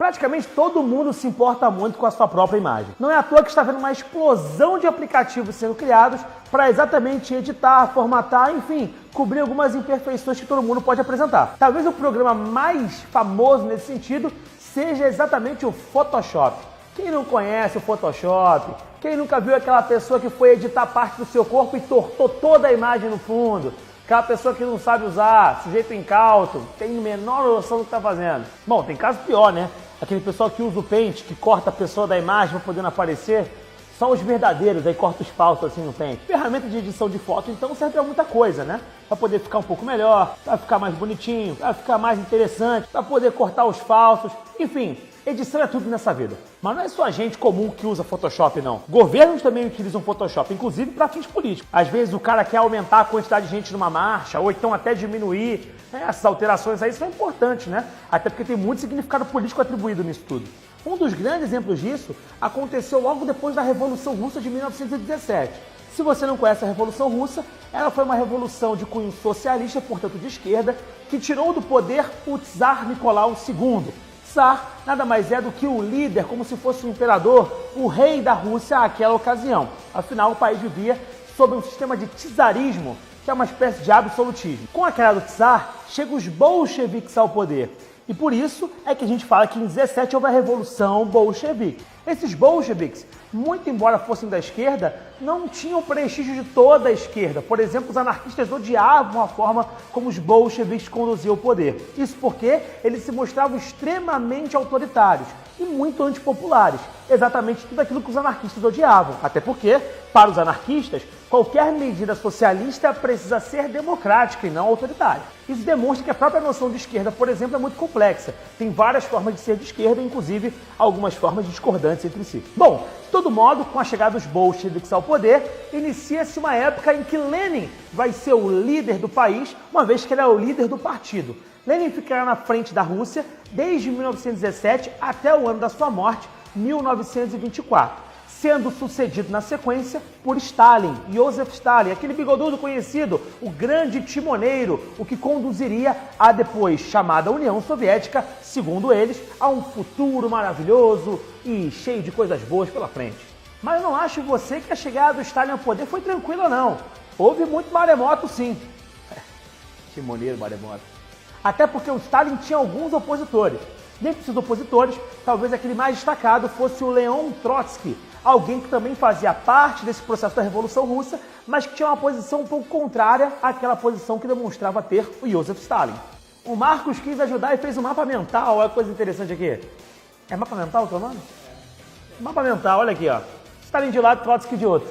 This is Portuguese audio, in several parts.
Praticamente todo mundo se importa muito com a sua própria imagem. Não é à toa que está vendo uma explosão de aplicativos sendo criados para exatamente editar, formatar, enfim, cobrir algumas imperfeições que todo mundo pode apresentar. Talvez o programa mais famoso nesse sentido seja exatamente o Photoshop. Quem não conhece o Photoshop? Quem nunca viu aquela pessoa que foi editar parte do seu corpo e tortou toda a imagem no fundo? Aquela pessoa que não sabe usar, sujeito incauto, tem a menor noção do que está fazendo. Bom, tem caso pior, né? Aquele pessoal que usa o pente, que corta a pessoa da imagem para poder não aparecer. Só os verdadeiros, aí corta os falsos assim no pente. Ferramenta de edição de foto, então, serve para muita coisa, né? Para poder ficar um pouco melhor, para ficar mais bonitinho, para ficar mais interessante, para poder cortar os falsos, enfim. Edição é tudo nessa vida. Mas não é só a gente comum que usa Photoshop, não. Governos também utilizam Photoshop, inclusive para fins políticos. Às vezes o cara quer aumentar a quantidade de gente numa marcha, ou então até diminuir. Essas alterações aí são importantes, né? Até porque tem muito significado político atribuído nisso tudo. Um dos grandes exemplos disso aconteceu logo depois da Revolução Russa de 1917. Se você não conhece a Revolução Russa, ela foi uma revolução de cunho socialista, portanto de esquerda, que tirou do poder o Tsar Nicolau II. Tsar nada mais é do que o líder, como se fosse o imperador, o rei da Rússia àquela ocasião. Afinal, o país vivia sob um sistema de czarismo, que é uma espécie de absolutismo. Com a queda do Tsar, chegam os bolcheviques ao poder. E por isso é que a gente fala que em 17 houve a Revolução Bolchevique. Esses bolcheviques, muito embora fossem da esquerda, não tinham o prestígio de toda a esquerda. Por exemplo, os anarquistas odiavam a forma como os bolcheviques conduziam o poder. Isso porque eles se mostravam extremamente autoritários e muito antipopulares. Exatamente tudo aquilo que os anarquistas odiavam. Até porque, para os anarquistas, qualquer medida socialista precisa ser democrática e não autoritária. Isso demonstra que a própria noção de esquerda, por exemplo, é muito complexa. Tem várias formas de ser de esquerda, inclusive algumas formas discordantes entre si. Bom, de todo modo, com a chegada dos bolcheviques ao poder, inicia-se uma época em que Lenin vai ser o líder do país, uma vez que ele é o líder do partido. Lenin ficará na frente da Rússia desde 1917 até o ano da sua morte, 1924, sendo sucedido na sequência por Stalin, Joseph Stalin, aquele bigodudo conhecido, o grande timoneiro, o que conduziria a depois chamada União Soviética, segundo eles, a um futuro maravilhoso e cheio de coisas boas pela frente. Mas não acho você que a chegada do Stalin ao poder foi tranquila, não. Houve muito maremoto, sim. Timoneiro maremoto. Até porque o Stalin tinha alguns opositores. Dentre esses opositores, talvez aquele mais destacado fosse o Leon Trotsky, alguém que também fazia parte desse processo da Revolução Russa, mas que tinha uma posição um pouco contrária àquela posição que demonstrava ter o Joseph Stalin. O Marcos quis ajudar e fez um mapa mental, olha que coisa interessante aqui. É mapa mental o teu nome? Mapa mental, olha aqui, ó. Stalin de um lado, Trotsky de outro.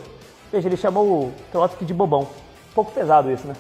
Veja, ele chamou o Trotsky de bobão. Um pouco pesado isso, né?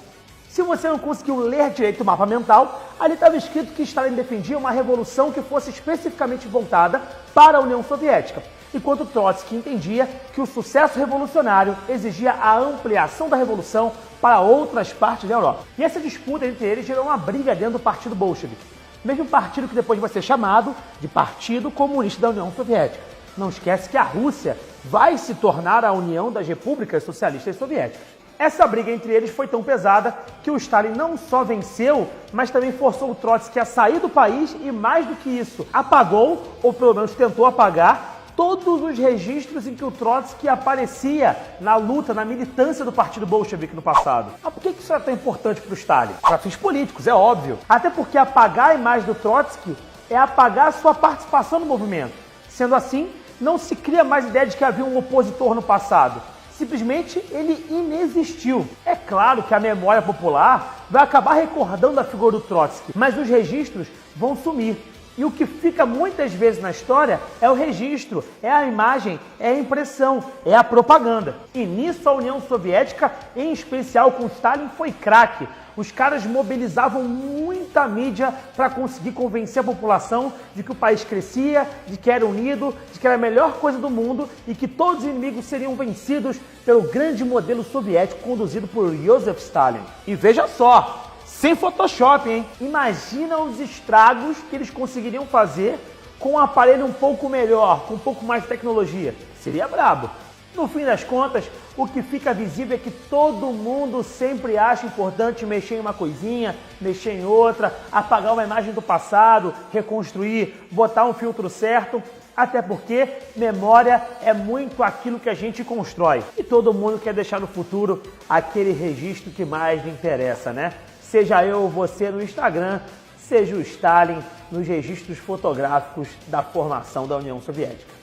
Se você não conseguiu ler direito o mapa mental, ali estava escrito que Stalin defendia uma revolução que fosse especificamente voltada para a União Soviética, enquanto Trotsky entendia que o sucesso revolucionário exigia a ampliação da revolução para outras partes da Europa. E essa disputa entre eles gerou uma briga dentro do Partido Bolchevique, mesmo partido que depois vai ser chamado de Partido Comunista da União Soviética. Não esquece que a Rússia vai se tornar a União das Repúblicas Socialistas Soviéticas. Essa briga entre eles foi tão pesada que o Stalin não só venceu, mas também forçou o Trotsky a sair do país e, mais do que isso, apagou, ou pelo menos tentou apagar, todos os registros em que o Trotsky aparecia na luta, na militância do Partido Bolchevique no passado. Mas por que isso era tão importante para o Stalin? Para fins políticos, é óbvio. Até porque apagar a imagem do Trotsky é apagar a sua participação no movimento. Sendo assim, não se cria mais ideia de que havia um opositor no passado. Simplesmente ele inexistiu. É claro que a memória popular vai acabar recordando a figura do Trotsky, mas os registros vão sumir. E o que fica muitas vezes na história é o registro, é a imagem, é a impressão, é a propaganda. E nisso a União Soviética, em especial com Stalin, foi craque. Os caras mobilizavam muita mídia para conseguir convencer a população de que o país crescia, de que era unido, de que era a melhor coisa do mundo e que todos os inimigos seriam vencidos pelo grande modelo soviético conduzido por Joseph Stalin. E veja só, sem Photoshop, hein? Imagina os estragos que eles conseguiriam fazer com um aparelho um pouco melhor, com um pouco mais de tecnologia. Seria brabo. No fim das contas, o que fica visível é que todo mundo sempre acha importante mexer em uma coisinha, mexer em outra, apagar uma imagem do passado, reconstruir, botar um filtro certo, até porque memória é muito aquilo que a gente constrói. E todo mundo quer deixar no futuro aquele registro que mais lhe interessa, né? Seja eu ou você no Instagram, seja o Stalin nos registros fotográficos da formação da União Soviética.